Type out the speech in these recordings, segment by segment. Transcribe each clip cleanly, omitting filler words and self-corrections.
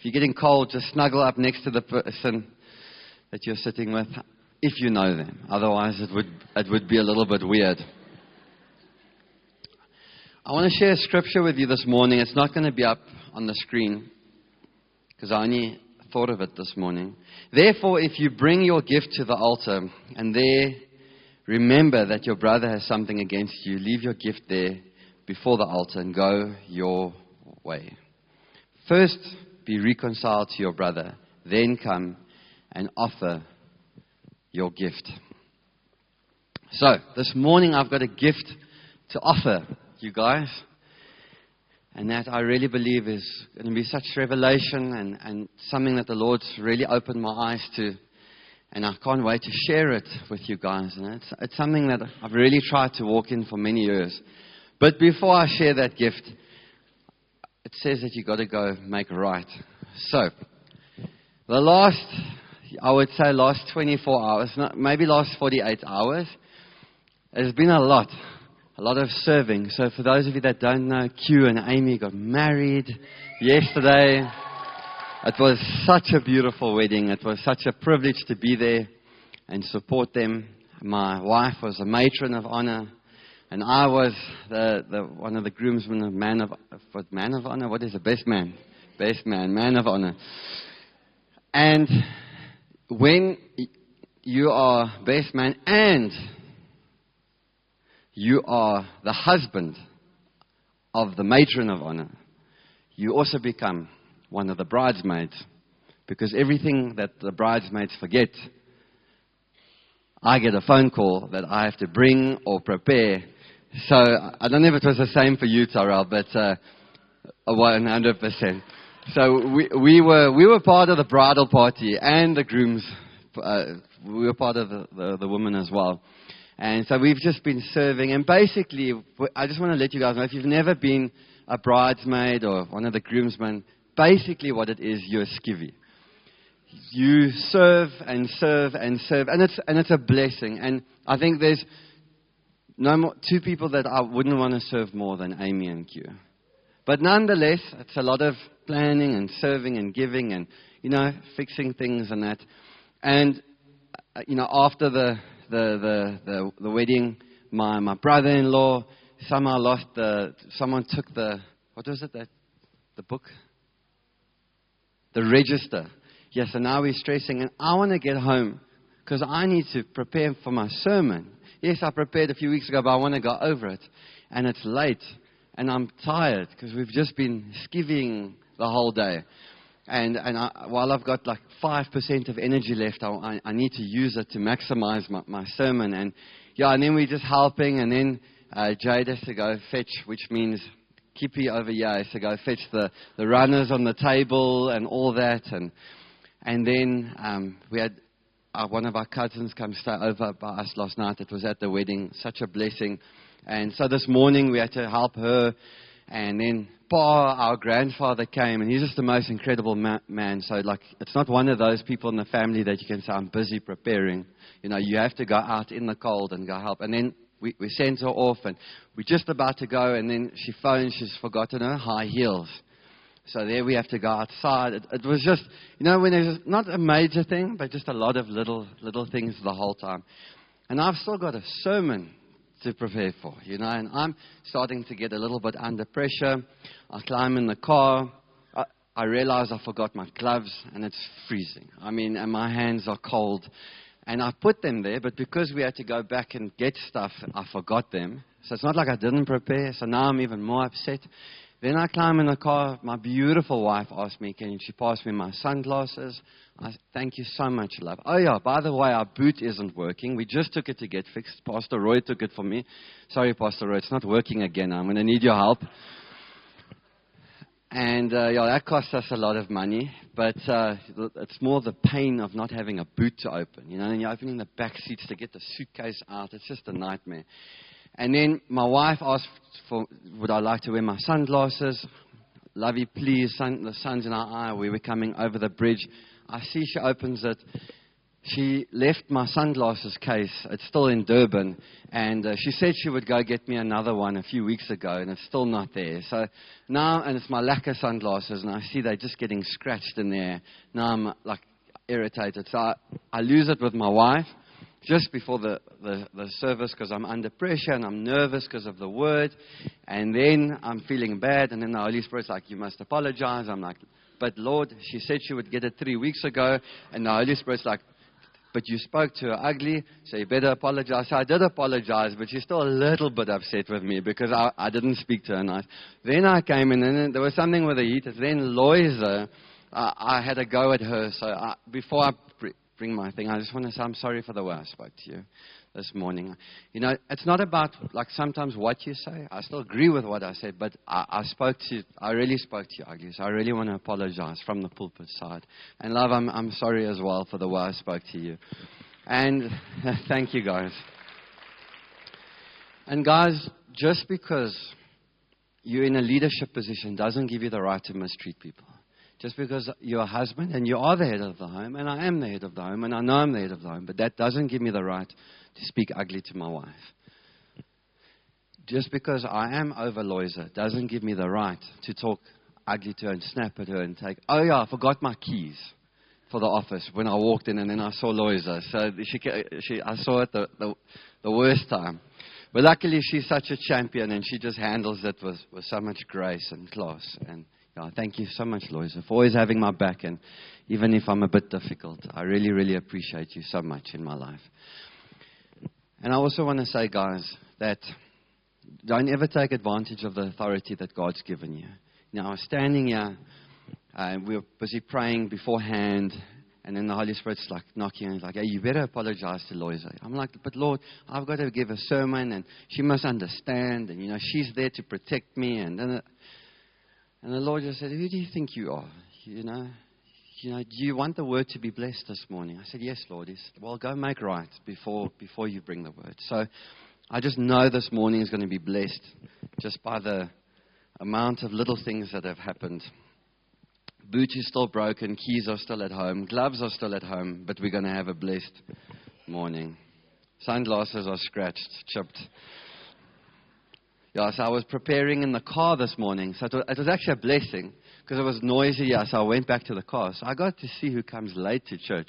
If you're getting cold, just snuggle up next to the person that you're sitting with, if you know them. Otherwise, it would be a little bit weird. I want to share a scripture with you this morning. It's not going to be up on the screen because I only thought of it this morning. Therefore, if you bring your gift to the altar and there remember that your brother has something against you, leave your gift there before the altar and go your way. First, be reconciled to your brother. Then come and offer your gift. So, this morning I've got a gift to offer you guys. And that I really believe is going to be such revelation and something that the Lord's really opened my eyes to. And I can't wait to share it with you guys. And it's something that I've really tried to walk in for many years. But before I share that gift, it says that you've got to go make right. So, the last 24 hours, maybe last 48 hours, there's been a lot of serving. So for those of you that don't know, Q and Amy got married yesterday. It was such a beautiful wedding. It was such a privilege to be there and support them. My wife was a matron of honor, and I was one of the groomsmen, man of honor. What is it? Best man, man of honor. And when you are best man and you are the husband of the matron of honor, you also become one of the bridesmaids. Because everything that the bridesmaids forget, I get a phone call that I have to bring or prepare. So I don't know if it was the same for you, Tyrell, but 100%. So we were part of the bridal party and the grooms. We were part of the women as well. And so we've just been serving. And basically, I just want to let you guys know, if you've never been a bridesmaid or one of the groomsmen, basically what it is, you're a skivvy. You serve and serve and serve. And it's a blessing. And I think there's two people that I wouldn't want to serve more than Amy and Q. But nonetheless, it's a lot of planning and serving and giving and, fixing things and that. And, after the wedding, my brother-in-law somehow someone took what was it, the book? The register. Yes, and now we're stressing, and I want to get home because I need to prepare for my sermon. Yes, I prepared a few weeks ago, but I want to go over it. And it's late, and I'm tired because we've just been skivvying the whole day. And while I've got like 5% of energy left, I need to use it to maximize my sermon. And then we're just helping. And then Jade has to go fetch, which means Kippy over here has to go fetch the runners on the table and all that. And then we had one of our cousins come stay over by us last night. It was at the wedding. Such a blessing. And so this morning we had to help her. And then our grandfather came, and he's just the most incredible man. So, it's not one of those people in the family that you can say, I'm busy preparing. You have to go out in the cold and go help. And then we sent her off, and we're just about to go, and then she phones, she's forgotten her high heels. So there we have to go outside. It was just, when there's not a major thing, but just a lot of little things the whole time. And I've still got a sermon to prepare for, and I'm starting to get a little bit under pressure. I climb in the car. I realize I forgot my gloves, and it's freezing. And my hands are cold. And I put them there, but because we had to go back and get stuff, I forgot them. So it's not like I didn't prepare, so now I'm even more upset. Then I climb in the car. My beautiful wife asked me, can she pass me my sunglasses? Thank you so much, love. Oh, yeah, by the way, our boot isn't working. We just took it to get fixed. Pastor Roy took it for me. Sorry, Pastor Roy, it's not working again. I'm going to need your help. And, that cost us a lot of money. But it's more the pain of not having a boot to open. And you're opening the back seats to get the suitcase out. It's just a nightmare. And then my wife asked would I like to wear my sunglasses? Lovey, please, the sun's in our eye. We were coming over the bridge. I see she opens it. she left my sunglasses case. It's still in Durban. And she said she would go get me another one a few weeks ago, and it's still not there. So now, and it's my lacquer sunglasses, and I see they're just getting scratched in there. Now I'm like irritated. So I lose it with my wife just before the service because I'm under pressure and I'm nervous because of the word. And then I'm feeling bad, and then the Holy Spirit's like, you must apologize. I'm like, but Lord, she said she would get it 3 weeks ago, and the Holy Spirit's like, but you spoke to her ugly, so you better apologize. So I did apologize, but she's still a little bit upset with me because I didn't speak to her nice. Then I came in, and then there was something with the heaters. Then Loisa, I had a go at her. So before I bring my thing, I just want to say I'm sorry for the way I spoke to you this morning. You know, it's not about, like, sometimes what you say. I still agree with what I said, but I really spoke to you ugly, so I really want to apologize from the pulpit side. And love, I'm sorry as well for the way I spoke to you. And thank you, guys. And guys, just because you're in a leadership position doesn't give you the right to mistreat people. Just because you're a husband and you are the head of the home, and I am the head of the home, and I know I'm the head of the home, but that doesn't give me the right to speak ugly to my wife. Just because I am over Loisa doesn't give me the right to talk ugly to her and snap at her and take, oh yeah, I forgot my keys for the office when I walked in, and then I saw Loisa. So I saw it the worst time. But luckily she's such a champion, and she just handles it with so much grace and class. And thank you so much, Loisa, for always having my back. And even if I'm a bit difficult, I really, really appreciate you so much in my life. And I also want to say, guys, that don't ever take advantage of the authority that God's given you. Now, I was standing here, we were busy praying beforehand, and then the Holy Spirit's like knocking, and he's like, hey, you better apologize to Loisa. I'm like, but Lord, I've got to give a sermon, and she must understand, and, you know, she's there to protect me. And then the Lord just said, who do you think you are? You know, do you want the word to be blessed this morning? I said, yes, Lord. He said, well, go make right before you bring the word. So I just know this morning is going to be blessed just by the amount of little things that have happened. Boot is still broken. Keys are still at home. Gloves are still at home. But we're going to have a blessed morning. Sunglasses are scratched, chipped. Yeah, so I was preparing in the car this morning. So it was actually a blessing because it was noisy. Yeah, so I went back to the car. So I got to see who comes late to church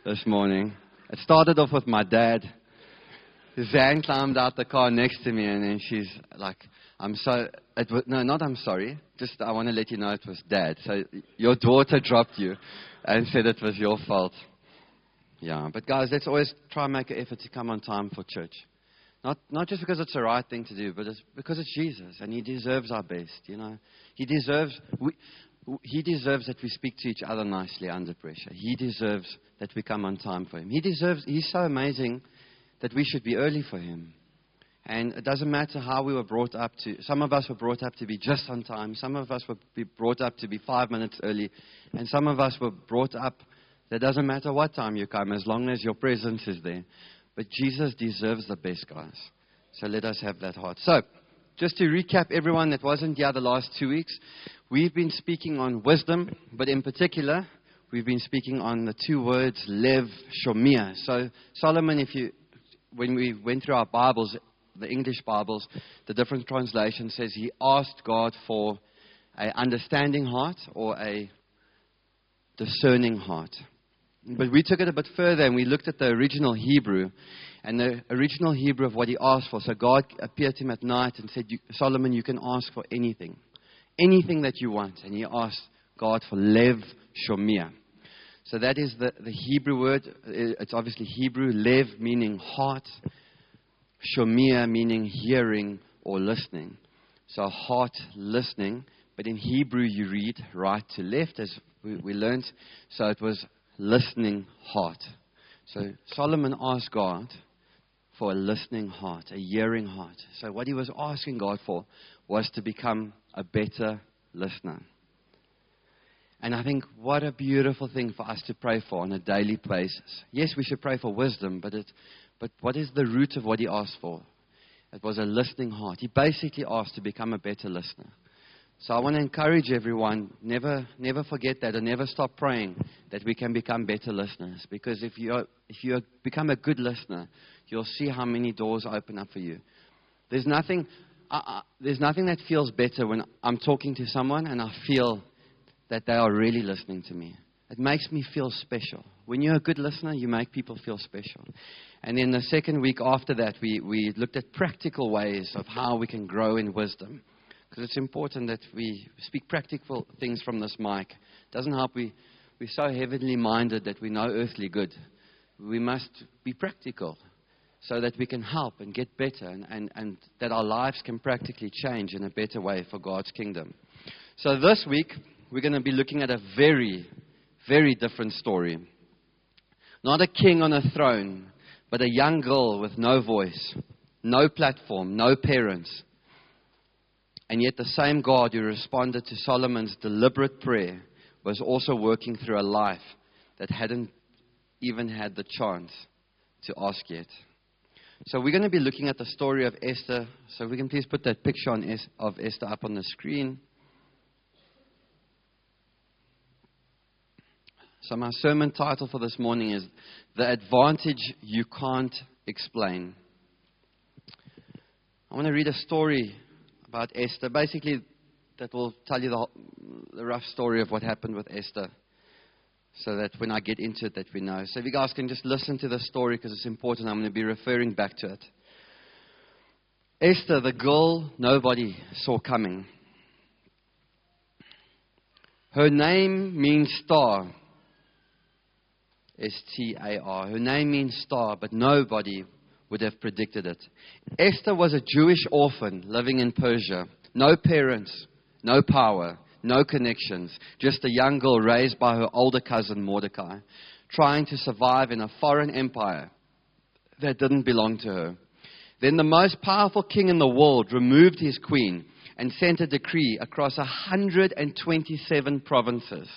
this morning. It started off with my dad. Zan climbed out the car next to me, and then she's like, I'm sorry. I'm sorry. Just I want to let you know it was Dad. So your daughter dropped you and said it was your fault. Yeah, but guys, let's always try and make an effort to come on time for church. Not just because it's the right thing to do, but it's because it's Jesus, and He deserves our best. You know, He deserves that we speak to each other nicely under pressure. He deserves that we come on time for Him. He's so amazing that we should be early for Him. And it doesn't matter how we were brought up to. Some of us were brought up to be just on time. Some of us were brought up to be 5 minutes early. And some of us were brought up that doesn't matter what time you come, as long as your presence is there. But Jesus deserves the best, guys. So let us have that heart. So, just to recap everyone that wasn't here the last 2 weeks, we've been speaking on wisdom, but in particular, we've been speaking on the 2 words, lev, shomia. So, Solomon, when we went through our Bibles, the English Bibles, the different translations says he asked God for an understanding heart or a discerning heart. But we took it a bit further and we looked at the original Hebrew. And the original Hebrew of what he asked for. So God appeared to him at night and said, Solomon, you can ask for anything. Anything that you want. And he asked God for lev shomia. So that is the Hebrew word. It's obviously Hebrew. Lev meaning heart. Shomia meaning hearing or listening. So heart listening. But in Hebrew you read right to left as we learned. So it was listening heart. So Solomon asked God for a listening heart, a hearing heart. So what he was asking God for was to become a better listener. And I think what a beautiful thing for us to pray for on a daily basis. Yes, we should pray for wisdom, but what is the root of what he asked for? It was a listening heart. He basically asked to become a better listener. So I want to encourage everyone, never forget that, and never stop praying that we can become better listeners. Because if you become a good listener, you'll see how many doors open up for you. There's nothing that feels better when I'm talking to someone and I feel that they are really listening to me. It makes me feel special. When you're a good listener, you make people feel special. And then the second week after that, we looked at practical ways of how we can grow in wisdom. Because it's important that we speak practical things from this mic. It doesn't help we're so heavenly minded that we know earthly good. We must be practical so that we can help and get better and that our lives can practically change in a better way for God's kingdom. So this week, we're going to be looking at a very, very different story. Not a king on a throne, but a young girl with no voice, no platform, no parents. And yet the same God who responded to Solomon's deliberate prayer was also working through a life that hadn't even had the chance to ask yet. So we're going to be looking at the story of Esther. So we can please put that picture of Esther up on the screen. So my sermon title for this morning is The Advantage You Can't Explain. I want to read a story about Esther. Basically, that will tell you the rough story of what happened with Esther, so that when I get into it, that we know. So if you guys can just listen to the story because it's important. I'm going to be referring back to it. Esther, the girl nobody saw coming. Her name means star. S-T-A-R. Her name means star, but nobody would have predicted it. Esther was a Jewish orphan living in Persia. No parents, no power, no connections. Just a young girl raised by her older cousin Mordecai, trying to survive in a foreign empire that didn't belong to her. Then the most powerful king in the world removed his queen and sent a decree across 127 provinces.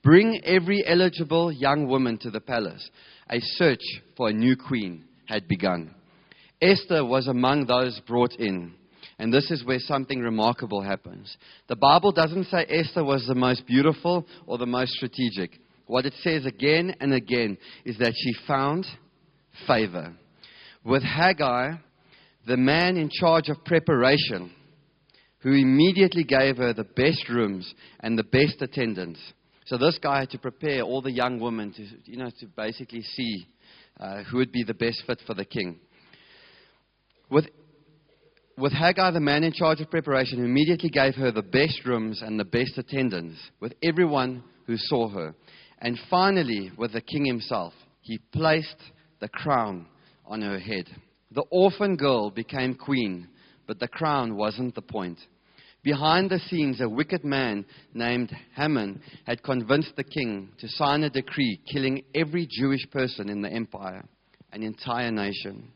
Bring every eligible young woman to the palace. A search for a new queen had begun. Esther was among those brought in. And this is where something remarkable happens. The Bible doesn't say Esther was the most beautiful or the most strategic. What it says again and again is that she found favor. With Haggai, the man in charge of preparation, who immediately gave her the best rooms and the best attendants. So this guy had to prepare all the young women to basically see who would be the best fit for the king. With Haggai, the man in charge of preparation, who immediately gave her the best rooms and the best attendants, with everyone who saw her. And finally, with the king himself, he placed the crown on her head. The orphan girl became queen, but the crown wasn't the point. Behind the scenes, a wicked man named Haman had convinced the king to sign a decree killing every Jewish person in the empire, an entire nation.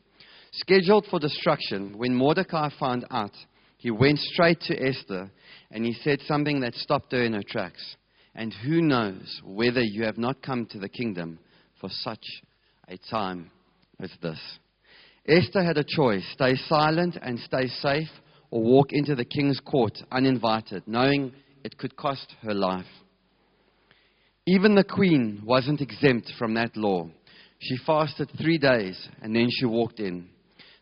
Scheduled for destruction, when Mordecai found out, he went straight to Esther and he said something that stopped her in her tracks. And who knows whether you have not come to the kingdom for such a time as this. Esther had a choice: stay silent and stay safe, or walk into the king's court uninvited, knowing it could cost her life. Even the queen wasn't exempt from that law. She fasted 3 days and then she walked in.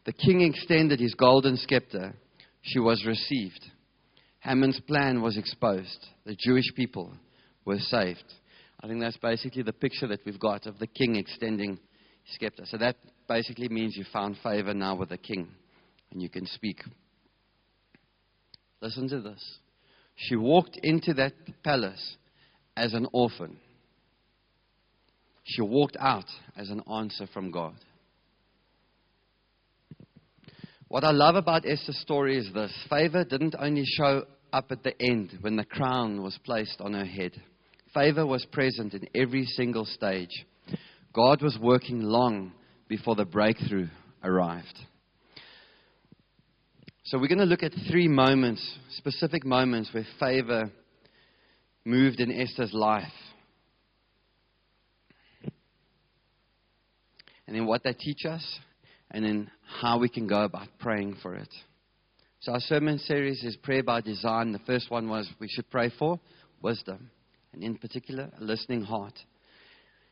The king extended his golden scepter. She was received. Haman's plan was exposed. The Jewish people were saved. I think that's basically the picture that we've got of the king extending his scepter. So that basically means you found favor now with the king and you can speak. Listen to this. She walked into that palace as an orphan. She walked out as an answer from God. What I love about Esther's story is this. Favor didn't only show up at the end when the crown was placed on her head. Favor was present in every single stage. God was working long before the breakthrough arrived. So we're going to look at 3 moments, specific moments where favor moved in Esther's life. And then what they teach us, and then how we can go about praying for it. So our sermon series is Prayer by Design. The first one was we should pray for wisdom, and in particular, a listening heart.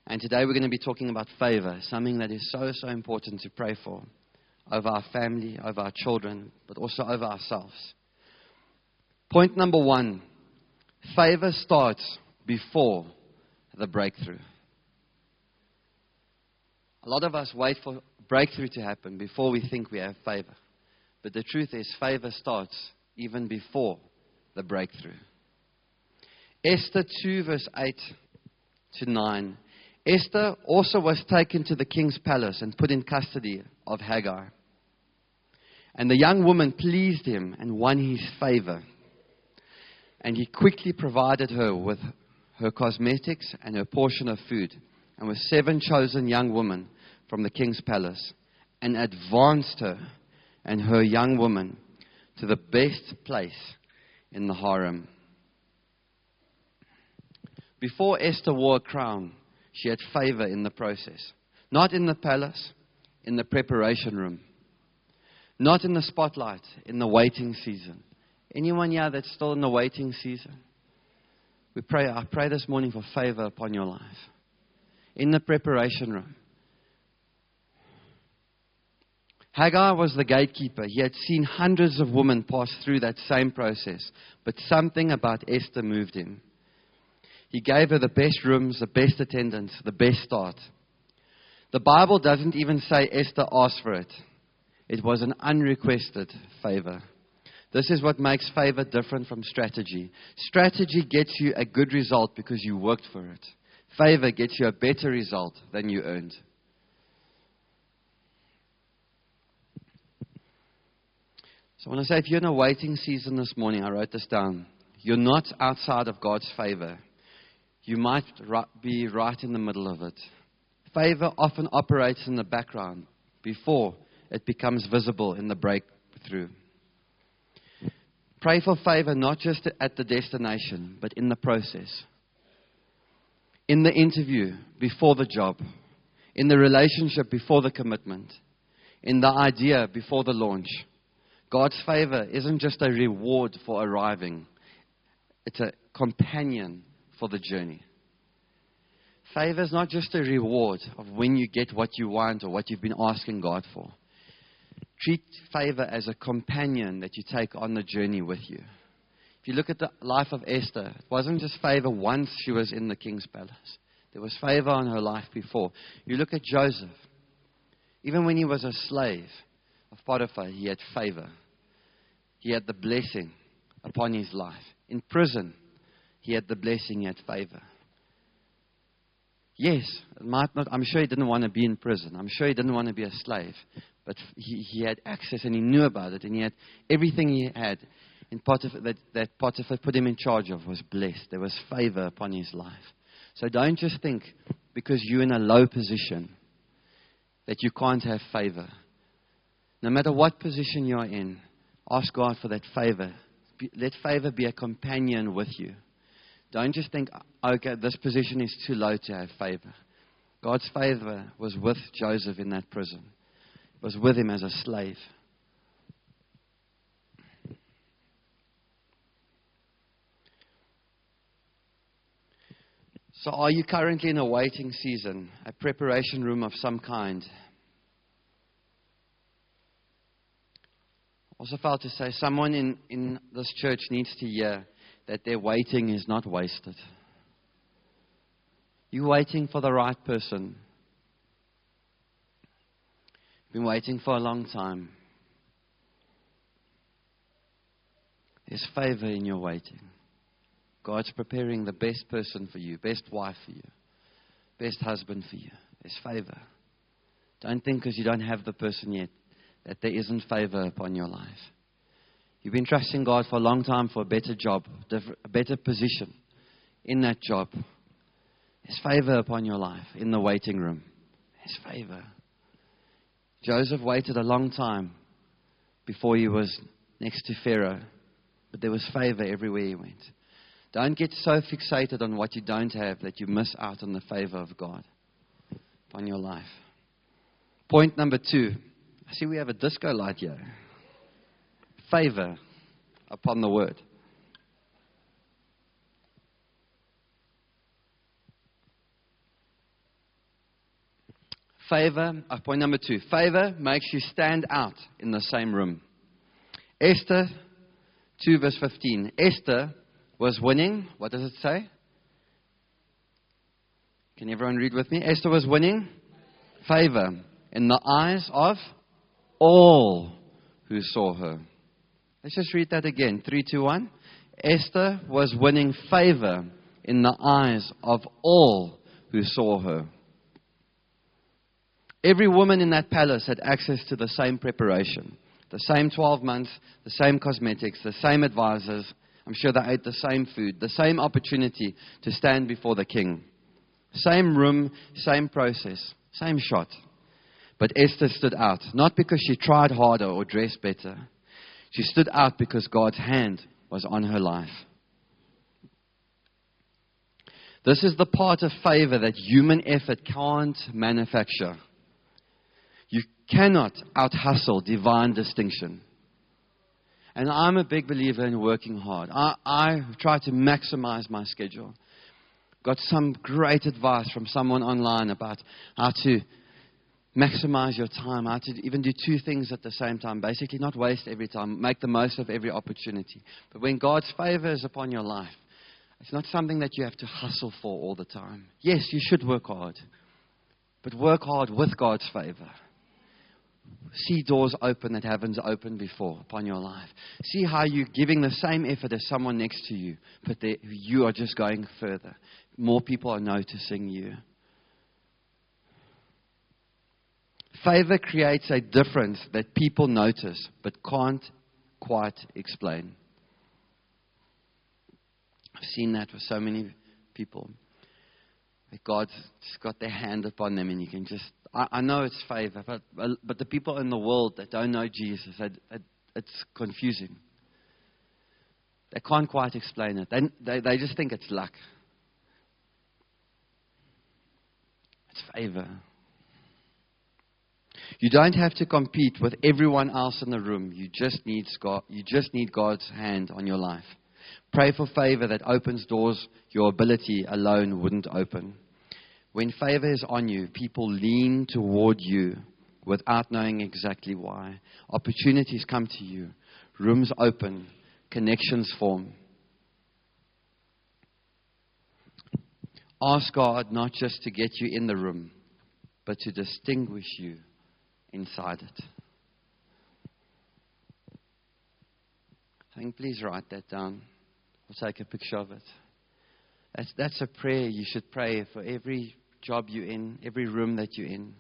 And today we're going to be talking about favor, something that is so, so important to pray for, over our family, over our children, but also over ourselves. Point number 1, favor starts before the breakthrough. A lot of us wait for breakthrough to happen before we think we have favor. But the truth is, favor starts even before the breakthrough. Esther 2 verse 8 to 9. Esther also was taken to the king's palace and put in custody of Haggai. And the young woman pleased him and won his favor. And he quickly provided her with her cosmetics and her portion of food, and with 7 chosen young women from the king's palace, and advanced her and her young woman to the best place in the harem. Before Esther wore a crown, she had favor in the process. Not in the palace, in the preparation room. Not in the spotlight, in the waiting season. Anyone here that's still in the waiting season? I pray this morning for favor upon your life. In the preparation room. Haggai was the gatekeeper. He had seen hundreds of women pass through that same process. But something about Esther moved him. He gave her the best rooms, the best attendance, the best start. The Bible doesn't even say Esther asked for it. It was an unrequested favor. This is what makes favor different from strategy. Strategy gets you a good result because you worked for it. Favor gets you a better result than you earned. So I want to say, if you're in a waiting season this morning, I wrote this down. You're not outside of God's favor. You might be right in the middle of it. Favor often operates in the background before it becomes visible in the breakthrough. Pray for favor not just at the destination, but in the process. In the interview, before the job. In the relationship, before the commitment. In the idea, before the launch. God's favor isn't just a reward for arriving. It's a companion for the journey. Favor is not just a reward of when you get what you want or what you've been asking God for. Treat favor as a companion that you take on the journey with you. If you look at the life of Esther, it wasn't just favor once she was in the king's palace. There was favor on her life before. You look at Joseph. Even when he was a slave of Potiphar, he had favor. He had the blessing upon his life. In prison, he had the blessing, he had favor. Yes, it might not, I'm sure he didn't want to be in prison. I'm sure he didn't want to be a slave. But he had access and he knew about it. And he had everything he had in Potiphar, that Potiphar put him in charge of was blessed. There was favor upon his life. So don't just think because you're in a low position that you can't have favor. No matter what position you're in, ask God for that favor. Let favor be a companion with you. Don't just think, okay, this position is too low to have favor. God's favor was with Joseph in that prison. It was with him as a slave. So are you currently in a waiting season, a preparation room of some kind? Also felt to say someone in this church needs to hear that their waiting is not wasted. You're waiting for the right person. You've been waiting for a long time. There's favor in your waiting. God's preparing the best person for you, best wife for you, best husband for you. There's favor. Don't think because you don't have the person yet that there isn't favor upon your life. You've been trusting God for a long time for a better job, a better position in that job. There's favor upon your life in the waiting room. There's favor. Joseph waited a long time before he was next to Pharaoh, but there was favor everywhere he went. Don't get so fixated on what you don't have that you miss out on the favor of God upon your life. Point number 2. I see we have a disco light here. favor upon the word. Favor, point number 2. Favor makes you stand out in the same room. Esther 2 verse 15. Esther was winning. What does it say? Can everyone read with me? Esther was winning favor in the eyes of all who saw her. Let's just read that again. 3, 2, 1. Esther was winning favor in the eyes of all who saw her. Every woman in that palace had access to the same preparation, the same 12 months, the same cosmetics, the same advisors. I'm sure they ate the same food, the same opportunity to stand before the king. Same room, same process, same shot. But Esther stood out, not because she tried harder or dressed better. She stood out because God's hand was on her life. This is the part of favor that human effort can't manufacture. You cannot out-hustle divine distinction. And I'm a big believer in working hard. I try to maximize my schedule. Got some great advice from someone online about how to maximize your time, how to even do 2 things at the same time. Basically, not waste every time, make the most of every opportunity. But when God's favor is upon your life, it's not something that you have to hustle for all the time. Yes, you should work hard, but work hard with God's favor. See doors open that haven't opened before upon your life. See how you're giving the same effort as someone next to you, but you are just going further. More people are noticing you. Favor creates a difference that people notice but can't quite explain. I've seen that with so many people. That God's just got their hand upon them, and you can just, I know it's favor, but the people in the world that don't know Jesus, it's confusing. They can't quite explain it. They just think it's luck. It's favor. You don't have to compete with everyone else in the room. You just need God's hand on your life. Pray for favor that opens doors your ability alone wouldn't open. When favor is on you, people lean toward you without knowing exactly why. Opportunities come to you. Rooms open. Connections form. Ask God not just to get you in the room, but to distinguish you inside it. I think please write that down or take a picture of it. That's a prayer you should pray for every job you're in, every room that you're in.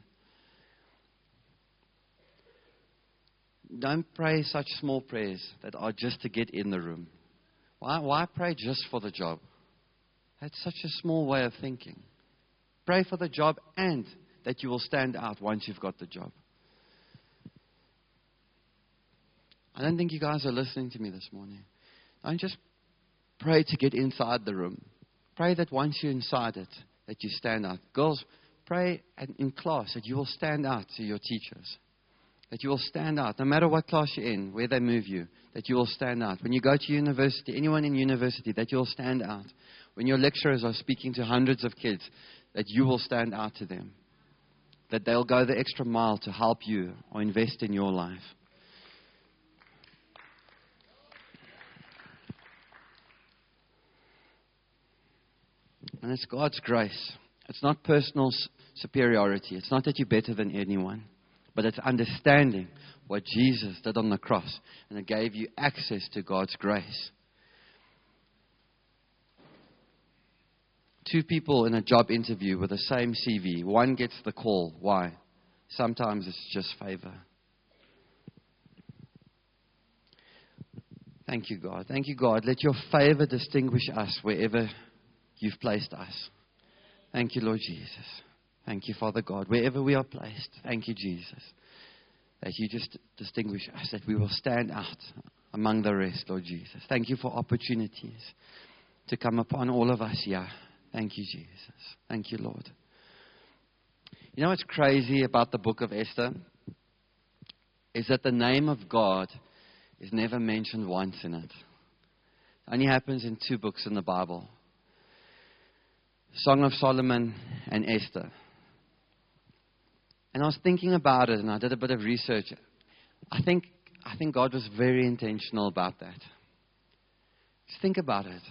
Don't pray such small prayers that are just to get in the room. Why pray just for the job? That's such a small way of thinking. Pray for the job and that you will stand out once you've got the job. I don't think you guys are listening to me this morning. Don't just pray to get inside the room. Pray that once you're inside it, that you stand out. Girls, pray in class that you will stand out to your teachers. That you will stand out, no matter what class you're in, where they move you, that you will stand out. When you go to university, anyone in university, that you will stand out. When your lecturers are speaking to hundreds of kids, that you will stand out to them. That they'll go the extra mile to help you or invest in your life. And it's God's grace. It's not personal superiority. It's not that you're better than anyone. But it's understanding what Jesus did on the cross. And it gave you access to God's grace. 2 people in a job interview with the same CV. One gets the call. Why? Sometimes it's just favor. Thank you, God. Thank you, God. Let your favor distinguish us wherever you've placed us. Thank you, Lord Jesus. Thank you, Father God. Wherever we are placed, thank you, Jesus, that you just distinguish us, that we will stand out among the rest, Lord Jesus. Thank you for opportunities to come upon all of us here. Thank you, Jesus. Thank you, Lord. You know what's crazy about the book of Esther? Is that the name of God is never mentioned once in it. It only happens in 2 books in the Bible. Song of Solomon and Esther. And I was thinking about it, and I did a bit of research. I think God was very intentional about that. Just think about it.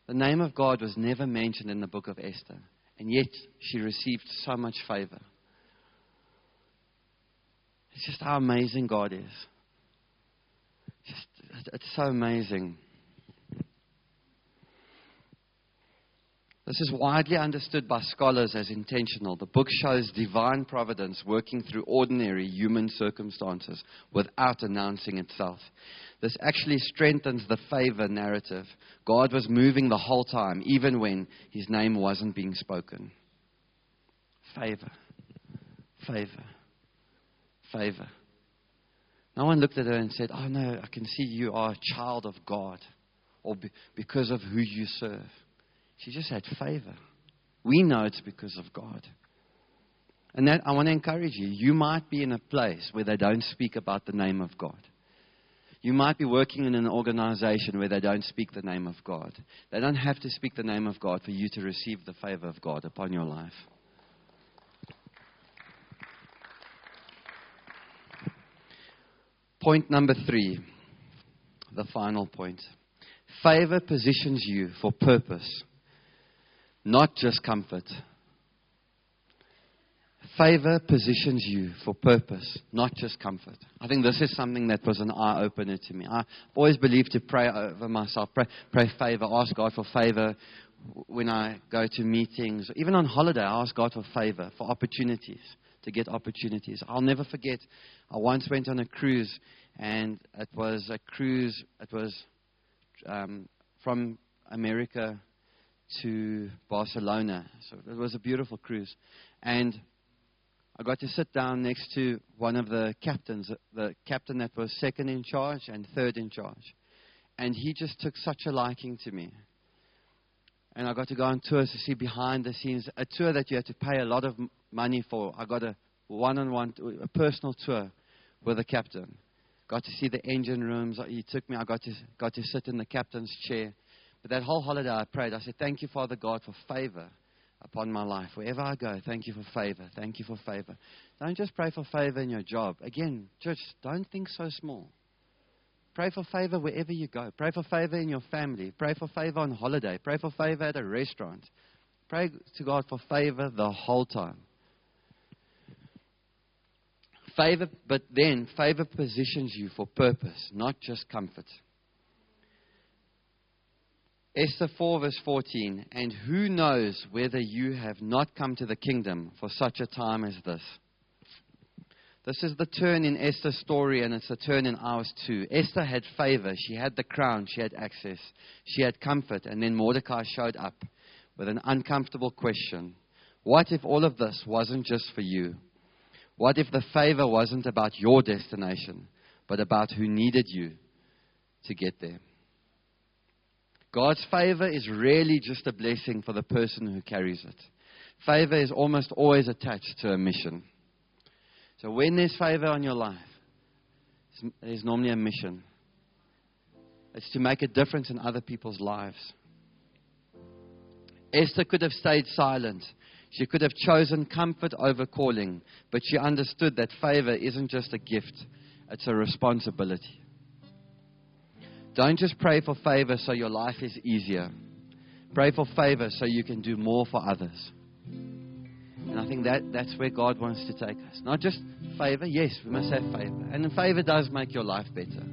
The name of God was never mentioned in the book of Esther, and yet she received so much favor. It's just how amazing God is. It's so amazing. This is widely understood by scholars as intentional. The book shows divine providence working through ordinary human circumstances without announcing itself. This actually strengthens the favor narrative. God was moving the whole time, even when his name wasn't being spoken. Favor. Favor. Favor. No one looked at her and said, "Oh no, I can see you are a child of God," or because of who you serve. She just had favor. We know it's because of God. And that I want to encourage you. You might be in a place where they don't speak about the name of God. You might be working in an organization where they don't speak the name of God. They don't have to speak the name of God for you to receive the favor of God upon your life. Point number 3, the final point. Favor positions you for purpose, not just comfort. Favor positions you for purpose, not just comfort. I think this is something that was an eye-opener to me. I've always believed to pray over myself, pray favor, ask God for favor when I go to meetings. Even on holiday, I ask God for favor, for opportunities, to get opportunities. I'll never forget, I once went on a cruise, and it was a cruise, from America to Barcelona. So it was a beautiful cruise. And I got to sit down next to one of the captains, the captain that was second in charge and third in charge. And he just took such a liking to me. And I got to go on tours to see behind the scenes, a tour that you had to pay a lot of money for. I got a one-on-one, a personal tour with the captain. Got to see the engine rooms. He took me. I got to sit in the captain's chair. But that whole holiday I prayed. I said, "Thank you, Father God, for favor upon my life. Wherever I go, thank you for favor. Thank you for favor." Don't just pray for favor in your job. Again, church, don't think so small. Pray for favor wherever you go. Pray for favor in your family. Pray for favor on holiday. Pray for favor at a restaurant. Pray to God for favor the whole time. Favor, but then favor positions you for purpose, not just comfort. Esther 4 verse 14, "And who knows whether you have not come to the kingdom for such a time as this?" This is the turn in Esther's story, and it's a turn in ours too. Esther had favor. She had the crown. She had access. She had comfort. And then Mordecai showed up with an uncomfortable question. What if all of this wasn't just for you? What if the favor wasn't about your destination, but about who needed you to get there? God's favor is rarely just a blessing for the person who carries it. Favor is almost always attached to a mission. So when there's favor on your life, there's normally a mission. It's to make a difference in other people's lives. Esther could have stayed silent. She could have chosen comfort over calling, but she understood that favor isn't just a gift, it's a responsibility. Don't just pray for favor so your life is easier. Pray for favor so you can do more for others. And I think that's where God wants to take us. Not just favor. Yes, we must have favor. And favor does make your life better.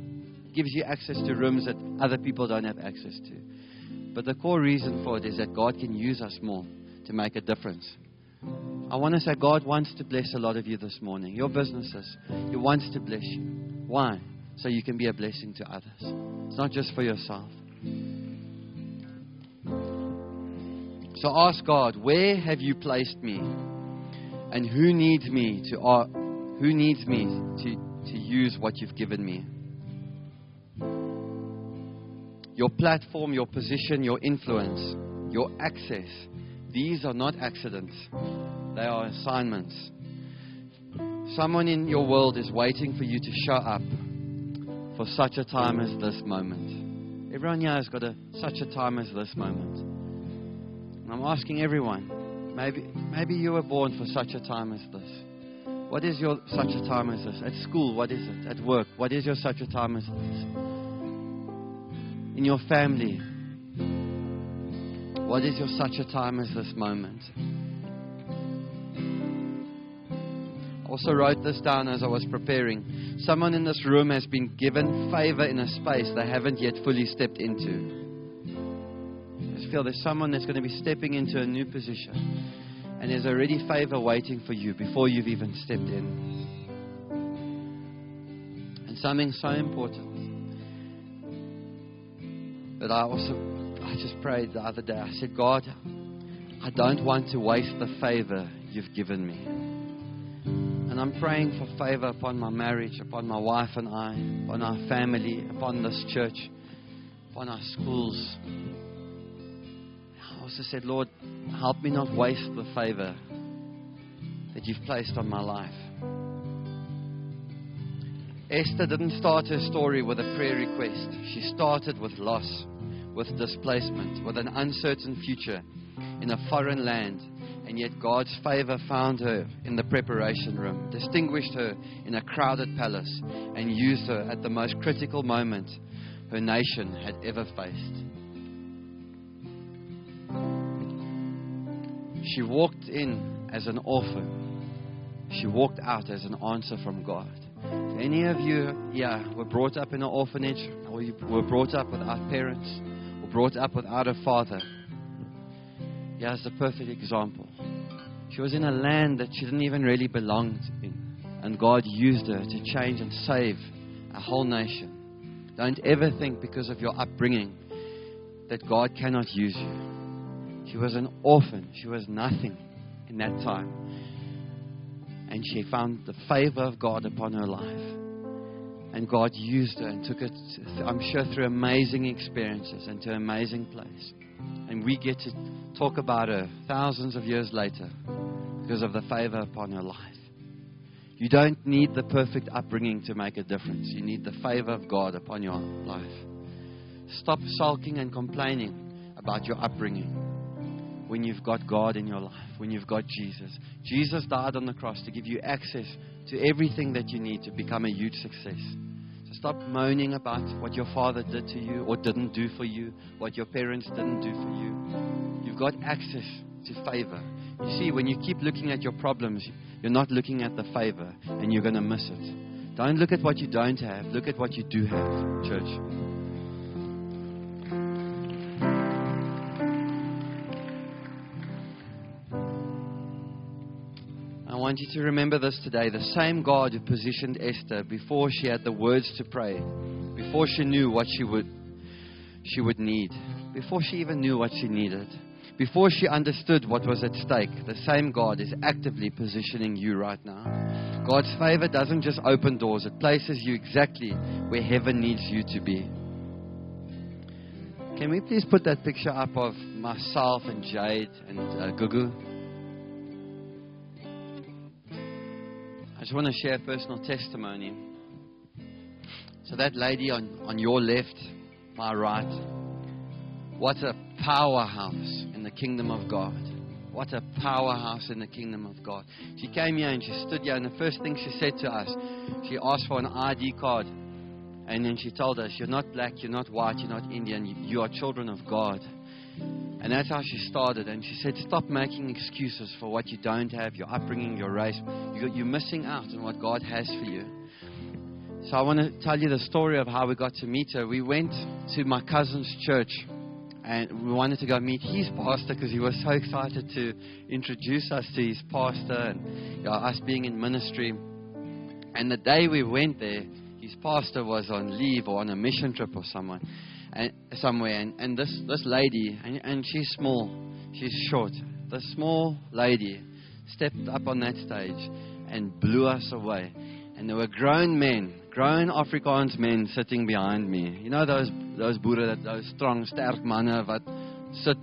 It gives you access to rooms that other people don't have access to. But the core reason for it is that God can use us more to make a difference. I want to say God wants to bless a lot of you this morning. Your businesses. He wants to bless you. Why? So you can be a blessing to others. It's not just for yourself. So ask God, where have you placed me? And who needs me to use what you've given me? Your platform, your position, your influence, your access. These are not accidents. They are assignments. Someone in your world is waiting for you to show up, for such a time as this moment. Everyone here has got such a time as this moment. And I'm asking everyone, maybe you were born for such a time as this. What is your such a time as this? At school, what is it? At work, what is your such a time as this? In your family, what is your such a time as this moment? I also wrote this down as I was preparing. Someone in this room has been given favor in a space they haven't yet fully stepped into. I just feel there's someone that's going to be stepping into a new position. And there's already favor waiting for you before you've even stepped in. And something so important. But I just prayed the other day. I said, God, I don't want to waste the favor you've given me. And I'm praying for favor upon my marriage, upon my wife and I, upon our family, upon this church, upon our schools. I also said, Lord, help me not waste the favor that you've placed on my life. Esther didn't start her story with a prayer request. She started with loss, with displacement, with an uncertain future in a foreign land. And yet God's favor found her in the preparation room, distinguished her in a crowded palace, and used her at the most critical moment her nation had ever faced. She walked in as an orphan. She walked out as an answer from God. If any of you were brought up in an orphanage, or you were brought up without parents, or brought up without a father, here's the perfect example. She was in a land that she didn't even really belong in. And God used her to change and save a whole nation. Don't ever think because of your upbringing that God cannot use you. She was an orphan. She was nothing in that time. And she found the favor of God upon her life. And God used her and took it, I'm sure, through amazing experiences and to an amazing place. And we get to talk about her thousands of years later because of the favor upon her life. You don't need the perfect upbringing to make a difference. You need the favor of God upon your life. Stop sulking and complaining about your upbringing when you've got God in your life, when you've got Jesus. Jesus died on the cross to give you access to everything that you need to become a huge success. So stop moaning about what your father did to you or didn't do for you, what your parents didn't do for you. You've got access to favor. You see, when you keep looking at your problems, you're not looking at the favor, and you're going to miss it. Don't look at what you don't have. Look at what you do have, church. I want you to remember this today. The same God who positioned Esther before she had the words to pray, before she knew what she would need, before she even knew what she needed, before she understood what was at stake, the same God is actively positioning you right now. God's favor doesn't just open doors. It places you exactly where heaven needs you to be. Can we please put that picture up of myself and Jade and Gugu? I just want to share a personal testimony. So that lady on your left, my right, what a powerhouse in the kingdom of God. What a powerhouse in the kingdom of God. She came here and she stood here, and the first thing she said to us, she asked for an ID card. And then she told us, you're not black, you're not white, you're not Indian, you are children of God. And that's how she started. And she said, stop making excuses for what you don't have, your upbringing, your race. You're missing out on what God has for you. So I want to tell you the story of how we got to meet her. We went to my cousin's church, and we wanted to go meet his pastor because he was so excited to introduce us to his pastor and us being in ministry. And the day we went there, his pastor was on leave or on a mission trip or somewhere. And this lady, and she's small, she's short. This small lady stepped up on that stage and blew us away. And there were grown men, grown Afrikaans men sitting behind me. You know those boere, those strong, sterk manne wat sit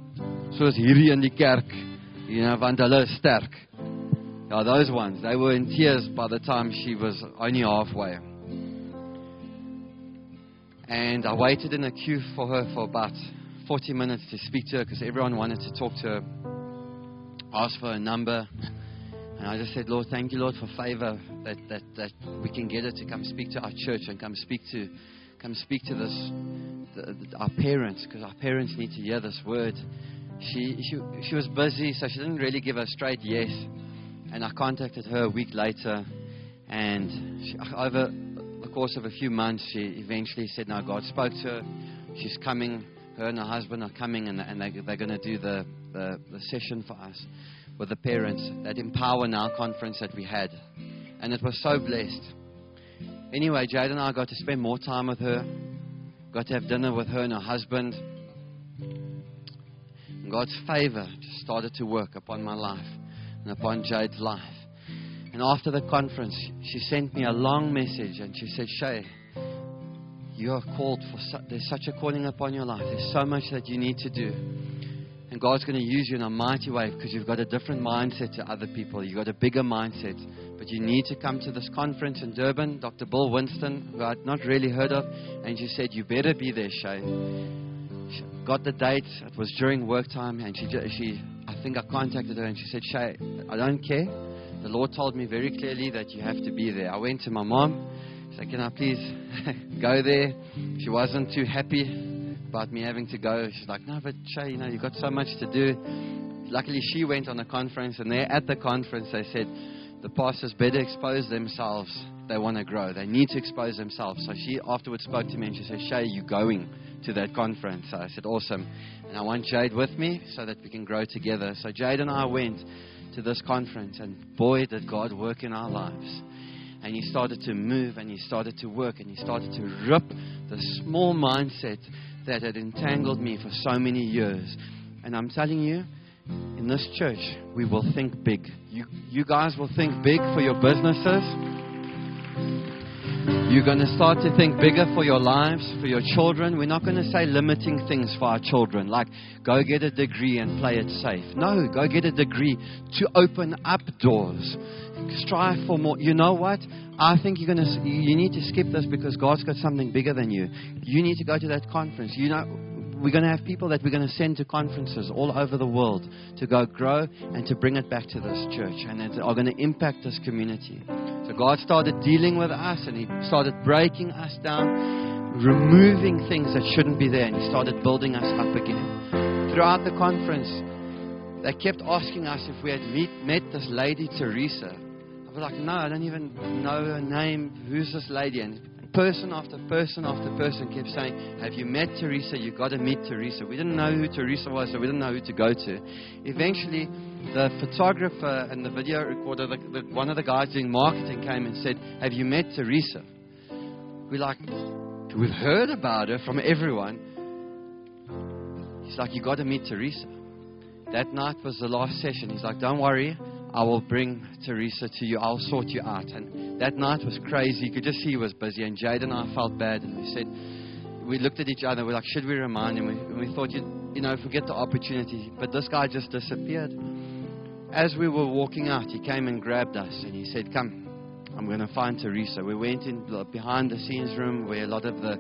soos hierdie in die kerk, you know, want hulle is sterk. Yeah, those ones. They were in tears by the time she was only halfway. And I waited in a queue for her for about 40 minutes to speak to her because everyone wanted to talk to her, ask for her number. And I just said, Lord, thank you, Lord, for favor that we can get her to come speak to our church and come speak to our parents, because our parents need to hear this word. She was busy, so she didn't really give a straight yes. And I contacted her a week later, and over the course of a few months, she eventually said, no, God spoke to her. She's coming. Her and her husband are coming, and they're going to do the session for us with the parents, that Empower Now conference that we had. And it was so blessed. Anyway, Jade and I got to spend more time with her, got to have dinner with her and her husband. And God's favor just started to work upon my life and upon Jade's life. And after the conference, she sent me a long message, and she said, Shay, you are called there's such a calling upon your life. There's so much that you need to do. And God's going to use you in a mighty way because you've got a different mindset to other people. You've got a bigger mindset. But you need to come to this conference in Durban. Dr. Bill Winston, who I'd not really heard of, and she said, you better be there, Shay. She got the date. It was during work time, and I think I contacted her, and she said, Shay, I don't care. The Lord told me very clearly that you have to be there. I went to my mom. She said, can I please go there? She wasn't too happy about me having to go. She's like, no, but Shay, you've got so much to do. Luckily, she went on a conference, and there at the conference, they said, the pastors better expose themselves. They want to grow. They need to expose themselves. So she afterwards spoke to me, and she said, Shay, you're going to that conference. So I said, awesome. And I want Jade with me so that we can grow together. So Jade and I went to this conference, and boy, did God work in our lives. And He started to move, and He started to work, and He started to rip the small mindset that had entangled me for so many years. And I'm telling you, in this church, we will think big. You guys will think big for your businesses. You're going to start to think bigger for your lives, for your children. We're not going to say limiting things for our children, like go get a degree and play it safe. No, go get a degree to open up doors. Strive for more. You know what? I think you need to skip this because God's got something bigger than you. You need to go to that conference. We're going to have people that we're going to send to conferences all over the world to go grow and to bring it back to this church, and that are going to impact this community. So God started dealing with us, and He started breaking us down, removing things that shouldn't be there, and He started building us up again. Throughout the conference, they kept asking us if we had met this lady, Teresa. I was like, no, I don't even know her name. Who's this lady? And person after person after person kept saying, have you met Teresa? You've got to meet Teresa. We didn't know who Teresa was, so we didn't know who to go to. Eventually, the photographer and the video recorder, one of the guys doing marketing came and said, have you met Teresa? We're like, we've heard about her from everyone. He's like, you got to meet Teresa. That night was the last session. He's like, don't worry, I will bring Teresa to you. I'll sort you out. And that night was crazy. You could just see he was busy. And Jade and I felt bad. And we looked at each other. We're like, should we remind him? And we thought, forget the opportunity. But this guy just disappeared. As we were walking out, he came and grabbed us. And he said, come, I'm going to find Teresa. We went in the behind the scenes room where a lot of the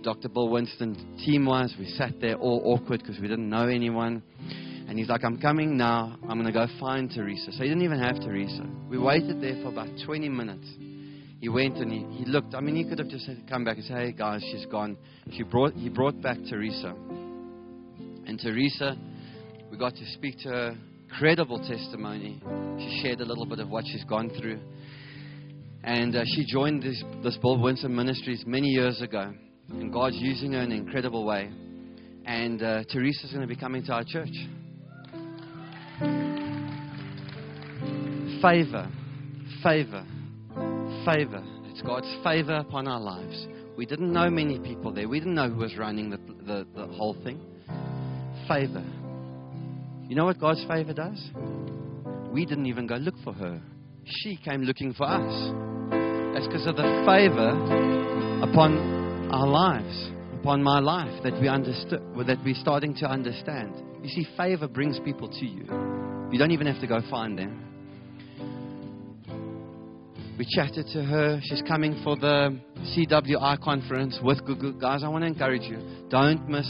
Dr. Bill Winston team was. We sat there all awkward because we didn't know anyone. And he's like, I'm coming now. I'm going to go find Teresa. So he didn't even have Teresa. We waited there for about 20 minutes. He went and he looked. I mean, he could have just come back and said, hey, guys, she's gone. He brought back Teresa. And Teresa, we got to speak to her. Incredible testimony. She shared a little bit of what she's gone through. And she joined this Bill Winston Ministries many years ago. And God's using her in an incredible way. And Teresa's going to be coming to our church. Favor. It's God's favor upon our lives. We didn't know many people there. We didn't know who was running the whole thing. Favor. You know what God's favor does? We didn't even go look for her. She came looking for us. That's because of the favor upon our lives, upon my life, that we understood, that we're starting to understand. You see, favor brings people to you. You don't even have to go find them. We chatted to her. She's coming for the CWI conference with Google. Guys, I want to encourage you. Don't miss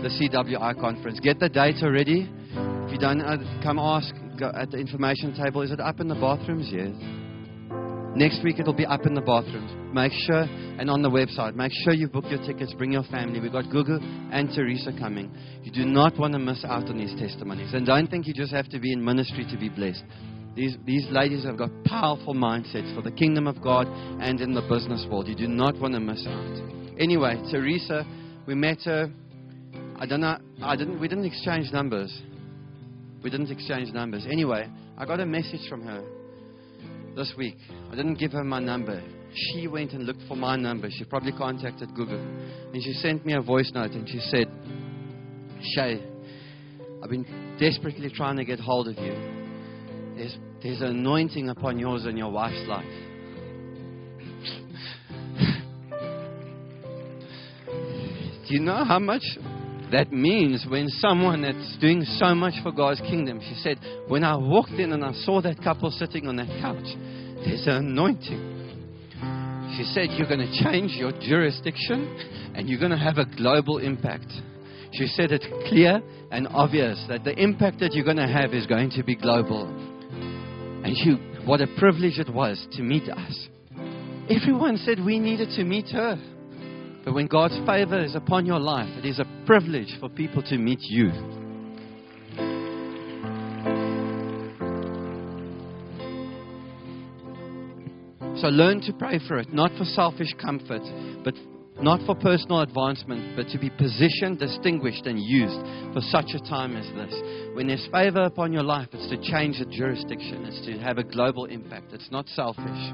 the CWI conference. Get the date already. If you don't know, come ask at the information table. Is it up in the bathrooms? Yes. Next week it'll be up in the bathrooms. Make sure, and on the website, make sure you book your tickets, bring your family. We've got Gugu and Teresa coming. You do not want to miss out on these testimonies. And don't think you just have to be in ministry to be blessed. These ladies have got powerful mindsets for the kingdom of God and in the business world. You do not want to miss out. Anyway, Teresa, we met her. We didn't exchange numbers. Anyway, I got a message from her this week. I didn't give her my number. She went and looked for my number. She probably contacted Google. And she sent me a voice note and she said, Shay, I've been desperately trying to get hold of you. There's an anointing upon yours and your wife's life. Do you know how much that means when someone that's doing so much for God's kingdom? She said, when I walked in and I saw that couple sitting on that couch, there's an anointing. She said, you're going to change your jurisdiction and you're going to have a global impact. She said it's clear and obvious that the impact that you're going to have is going to be global. And what a privilege it was to meet us. Everyone said we needed to meet her. But when God's favor is upon your life, it is a privilege for people to meet you. So learn to pray for it, not for selfish comfort, but not for personal advancement, but to be positioned, distinguished, and used for such a time as this. When there's favor upon your life, it's to change the jurisdiction. It's to have a global impact. It's not selfish.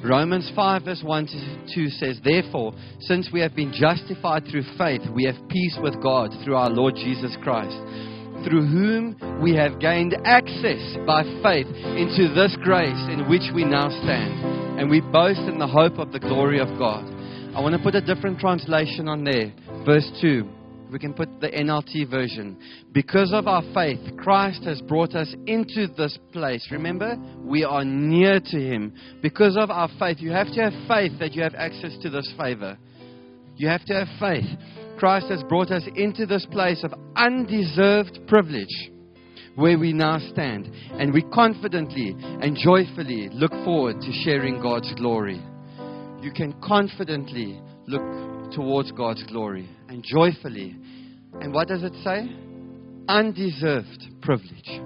Romans 5 verse 1 to 2 says, therefore, since we have been justified through faith, we have peace with God through our Lord Jesus Christ, through whom we have gained access by faith into this grace in which we now stand. And we boast in the hope of the glory of God. I want to put a different translation on there. Verse 2. We can put the NLT version. Because of our faith, Christ has brought us into this place. Remember, we are near to Him. Because of our faith, you have to have faith that you have access to this favor. You have to have faith. Christ has brought us into this place of undeserved privilege where we now stand. And we confidently and joyfully look forward to sharing God's glory. You can confidently look towards God's glory and joyfully. And what does it say? Undeserved privilege.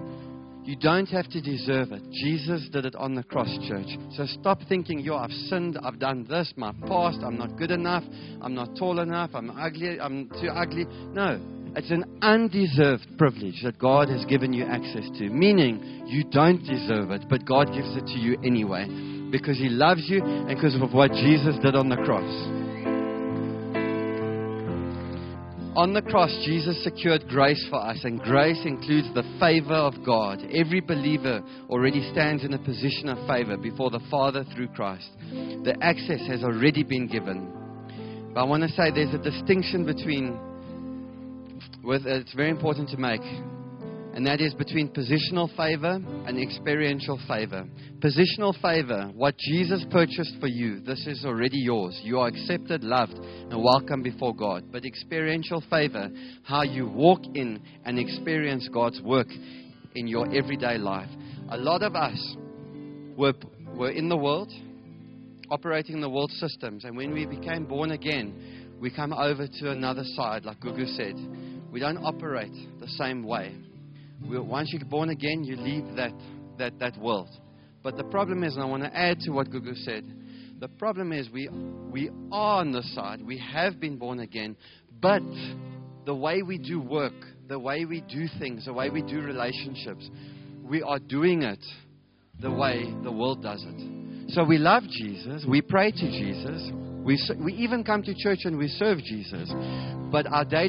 You don't have to deserve it. Jesus did it on the cross, church. So stop thinking, I've sinned, I've done this, my past, I'm not good enough, I'm not tall enough, I'm ugly, I'm too ugly. No, it's an undeserved privilege that God has given you access to. Meaning, you don't deserve it, but God gives it to you anyway. Because He loves you and because of what Jesus did on the cross. On the cross, Jesus secured grace for us, and grace includes the favor of God. Every believer already stands in a position of favor before the Father through Christ. The access has already been given. But I want to say there's a distinction it's very important to make, and that is between positional favor and experiential favor. Positional favor, what Jesus purchased for you, this is already yours. You are accepted, loved, and welcome before God. But experiential favor, how you walk in and experience God's work in your everyday life. A lot of us were in the world, operating in the world systems, and when we became born again, we come over to another side, like Gugu said. We don't operate the same way. Once you're born again, you leave that world. But the problem is, and I want to add to what Gugu said, the problem is we are on this side. We have been born again, but the way we do work, the way we do things, the way we do relationships, we are doing it the way the world does it. So we love Jesus, we pray to Jesus, we even come to church and we serve Jesus, but our daily